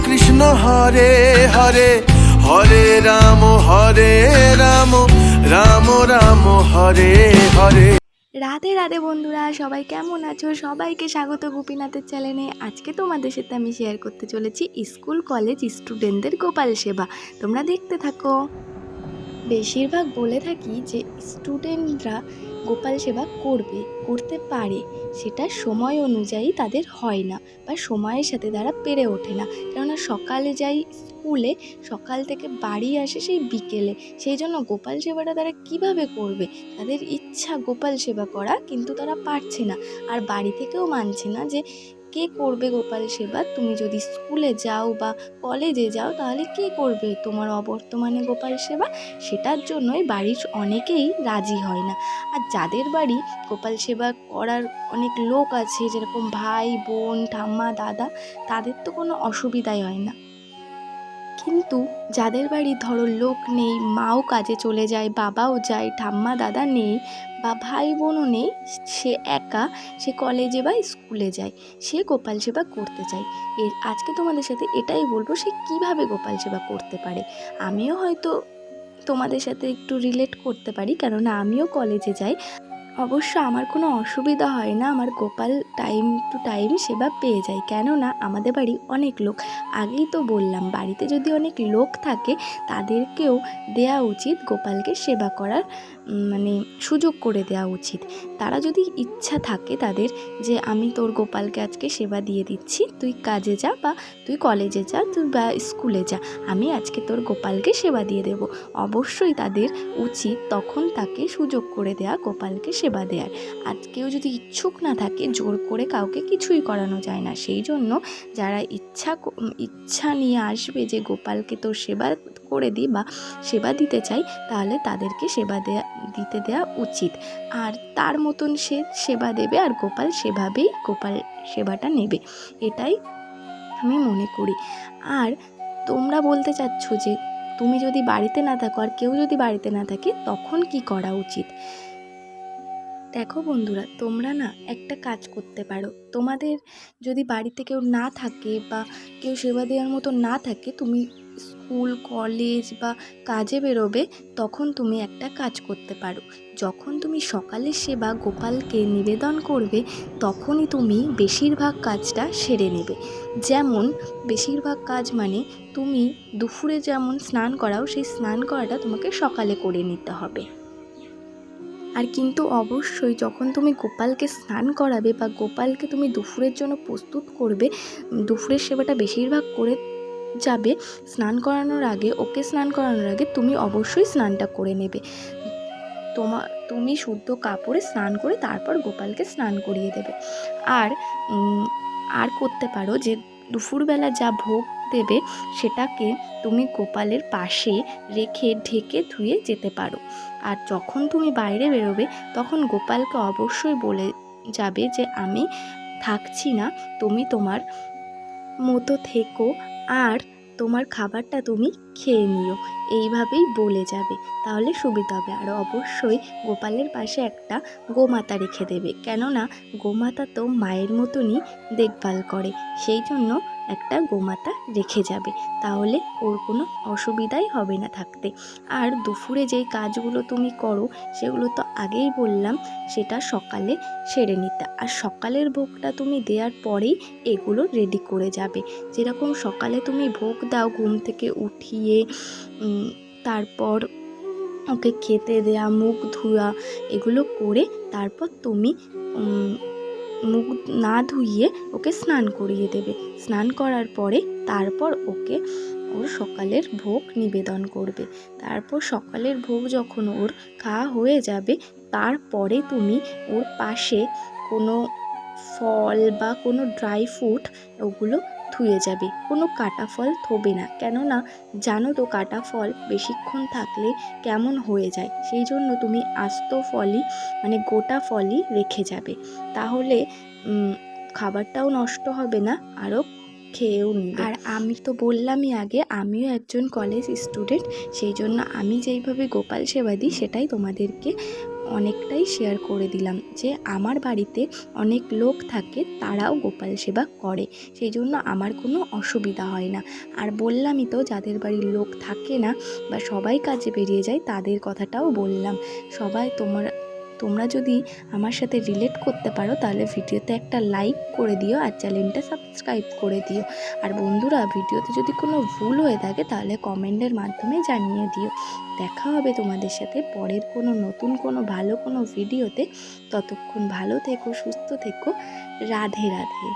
কৃষ্ণ হরে হরে, হরে রাম রাম রাম হরে হরে। রাধে রাধে বন্ধুরা, সবাই কেমন আছো? সবাইকে স্বাগত গোপীনাথের চ্যানেলে। আজকে তোমাদের সাথে আমি শেয়ার করতে চলেছি স্কুল কলেজ স্টুডেন্টদের গোপাল সেবা। তোমরা দেখতে থাকো। বেশিরভাগ বলে থাকি যে স্টুডেন্টরা গোপাল সেবা করতে পারে, সেটা সময় অনুযায়ী তাদের হয় না বা সময়ের সাথে তারা পেরে ওঠে না। কেননা সকালে যাই স্কুলে, সকাল থেকে বাড়ি আসে সেই বিকেলে, সেই জন্য গোপাল সেবাটা তারা কিভাবে করবে? তাদের ইচ্ছা গোপাল সেবা করা, কিন্তু তারা পারছে না। আর বাড়ি থেকেও মানছে না যে কে করবে গোপাল সেবা। তুমি যদি স্কুলে যাও বা কলেজে যাও তাহলে কে করবে তোমার অবর্তমানে গোপাল সেবা? সেটার জন্যই বাড়ির অনেকেই রাজি হয় না। আর যাদের বাড়ি গোপাল সেবা করার অনেক লোক আছে, যেরকম ভাই বোন ঠাম্মা দাদা, তাদের তো কোনো অসুবিধাই হয় না। কিন্তু যাদের বাড়ি ধরো লোক নেই, মাও কাজে চলে যায়, বাবাও যায়, ঠাম্মা দাদা নেই বা ভাই বোনও নেই, সে একা, সে কলেজে বা স্কুলে যায়, সে গোপাল সেবা করতে চায়। আজকে তোমাদের সাথে এটাই বলবো সে কিভাবে গোপাল সেবা করতে পারে। আমিও হয়তো তোমাদের সাথে একটু রিলেট করতে পারি, কেননা আমিও কলেজে যাই। অবশ্য আমার কোনো অসুবিধা হয় না, আমার গোপাল টাইম টু টাইম সেবা পেয়ে যায়, কেননা আমাদের বাড়ি অনেক লোক। আগেই তো বললাম, বাড়িতে যদি অনেক লোক থাকে তাদেরকেও দেয়া উচিত গোপালকে সেবা করার মানে সুযোগ করে দেওয়া উচিত। তারা যদি ইচ্ছা থাকে তাদের যে আমি তোর গোপালকে আজকে সেবা দিয়ে দিচ্ছি, তুই কাজে যা বা তুই কলেজে যা, তুই বা স্কুলে যা, আমি আজকে তোর গোপালকে সেবা দিয়ে দেব, অবশ্যই তাদের উচিত তখন তাকে সুযোগ করে দেয়া গোপালকে সেবা দেওয়ার। আর কেউ যদি ইচ্ছুক না থাকে, জোর করে কাউকে কিছুই করানো যায় না। সেই জন্য যারা ইচ্ছা নিয়ে আসবে যে গোপালকে তো সেবা করে দিই বা সেবা দিতে চাই, তাহলে তাদেরকে সেবা দিতে দেওয়া উচিত। আর তার মতন সে সেবা দেবে, আর গোপাল সেভাবেই গোপাল সেবাটা নেবে, এটাই আমি মনে করি। আর তোমরা বলতে চাচ্ছ যে তুমি যদি বাড়িতে না থাকো আর কেউ যদি বাড়িতে না থাকে তখন কি করা উচিত? দেখো বন্ধুরা, তোমরা না একটা কাজ করতে পারো। তোমাদের যদি বাড়িতে কেউ না থাকে বা কেউ সেবা দেওয়ার মতো না থাকে, তুমি স্কুল কলেজ বা কাজে বেরোবে, তখন তুমি একটা কাজ করতে পারো। যখন তুমি সকালের সেবা গোপালকে নিবেদন করবে, তখনই তুমি বেশিরভাগ কাজটা সেরে নেবে। যেমন বেশিরভাগ কাজ মানে তুমি দুপুরে যেমন স্নান করাও, সেই স্নান করাটা তোমাকে সকালে করে নিতে হবে। আর কিন্তু অবশ্যই যখন তুমি গোপালকে স্নান করাবে বা গোপালকে তুমি দুপুরের জন্য প্রস্তুত করবে, দুপুরের সেবাটা বেশিরভাগ করে যাবে স্নান করানোর আগে তুমি অবশ্যই স্নানটা করে নেবে। তুমি শুদ্ধ কাপড়ে স্নান করে তারপর গোপালকে স্নান করিয়ে দেবে। আর আর করতে পারো যে দুপুরবেলা যা ভোগ দেবে সেটাকে তুমি গোপালের পাশে রেখে ঢেকে ধুয়ে যেতে পারো। আর যখন তুমি বাইরে বেরোবে তখন গোপালকে অবশ্যই বলে যাবে যে আমি থাকছি না, তুমি তোমার মতো থেকো, আর তোমার খাবারটা তুমি খেয়ে নিও, এইভাবেই বলে যাবে, তাহলে সুবিধা হবে। আর অবশ্যই গোপালের পাশে একটা গোমাতা রেখে দেবে, কেননা গোমাতা তো মায়ের মতনই দেখভাল করে, সেই জন্য একটা গোমাতা রেখে যাবে, তাহলে ওর কোনো অসুবিধাই হবে না থাকতে। আর দুপুরে যেই কাজগুলো তুমি করো সেগুলো তো আগেই বললাম, সেটা সকালে সেরে নিতে। আর সকালের ভোগটা তুমি দেওয়ার পরেই এগুলো রেডি করে যাবে। যেরকম সকালে তুমি ভোগ দাও ঘুম থেকে উঠিয়ে, তারপর ওকে খেতে দেয়া, মুখ ধোয়া, এগুলো করে তারপর তুমি মুখ না ধুইয়ে ওকে স্নান করিয়ে দেবে। স্নান করার পরে তারপর ওর সকালের ভোগ নিবেদন করবে। তারপর সকালের ভোগ যখন ওর খাওয়া হয়ে যাবে, তারপরে তুমি ওর পাশে কোনো ফল বা কোনো ড্রাই ফ্রুট ওগুলো ধুয়ে যাবে, কোনো কাটা ফল থোবে না, কেননা জানো তো কাটা ফল বেশিক্ষণ থাকলে কেমন হয়ে যায়, সেই জন্য তুমি আস্ত ফলই মানে গোটা ফলই রেখে যাবে, তাহলে খাবারটাও নষ্ট হবে না, আরও খেয়েও নিবে। আর আমি তো বললামই আগে, আমিও একজন কলেজ স্টুডেন্ট, সেই জন্য আমি যেইভাবে গোপাল সেবা দিই সেটাই তোমাদেরকে অনেকটাই শেয়ার করে দিলাম যে আমার বাড়িতে অনেক লোক থাকে, তারাও গোপাল সেবা করে, সেই জন্য আমার কোনো অসুবিধা হয় না। আর বললামই তো, যাদের বাড়ির লোক থাকে না বা সবাই কাজে বেরিয়ে যায় তাদের কথাটাও বললাম। সবাই তোমরা যদি আমার সাথে রিলেট করতে পারো তাহলে ভিডিওতে একটা লাইক করে দিও আর চ্যানেলটা সাবস্ক্রাইব করে দিও। আর বন্ধুরা, ভিডিওতে যদি কোনো ভুল হয়ে থাকে তাহলে কমেন্টের মাধ্যমে জানিয়ে দিও। দেখা হবে তোমাদের সাথে পরের কোনো নতুন কোনো ভালো কোনো ভিডিওতে। ততক্ষণ ভালো থেকো, সুস্থ থেকো। রাধে রাধে।